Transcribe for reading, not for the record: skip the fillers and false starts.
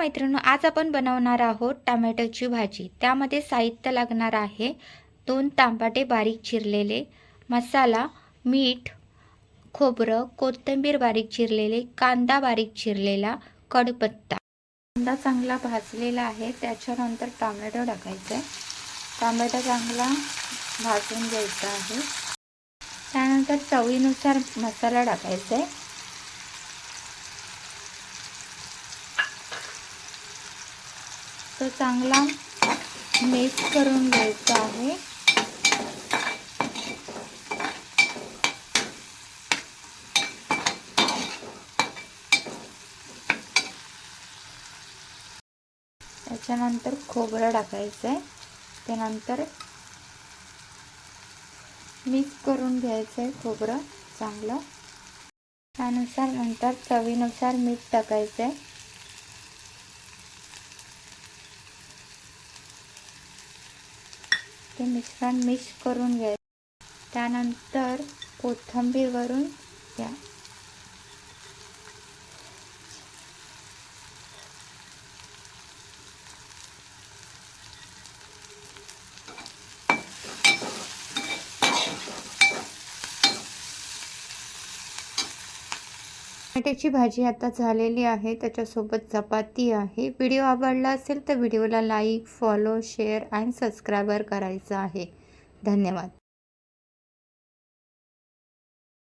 मैत्रिणींनो, आज आपण बनवणार आहोत टोमॅटोची भाजी। त्यामध्ये साहित्य लागणार आहे 2 टमाटे बारीक चिरलेले, मसाला, मीठ, खोबरं, कोथिंबीर बारीक चिरलेले, कांदा बारीक चिरलेला, कढीपत्ता। कांदा चांगला भाजलेला आहे, त्याच्यानंतर टोमॅटो टाकायचे। टोमॅटो चांगला भाजून घ्यायचा आहे। त्यानंतर चवीनुसार मसाला टाकायचा आहे। तो चांगला मिक्स करून घ्यायचा आहे। त्याच्यानंतर खोबरं टाकायचं आहे। त्यानंतर मिक्स करून घ्यायचं आहे खोबरं चांगलं। त्यानुसार नंतर चवीनुसार मीठ टाकायचं आहे। ते मिश्रण मिक्स करून घ्यायचं। त्यानंतर कोथिंबीर वरून द्या। टोमॅटोची भाजी आता झालेली आहे, त्याच्यासोबत चपाती आहे। व्हिडिओ आवडला असेल तर व्हिडिओला लाईक, फॉलो, शेअर आणि सबस्क्राइबर करायचं आहे। धन्यवाद।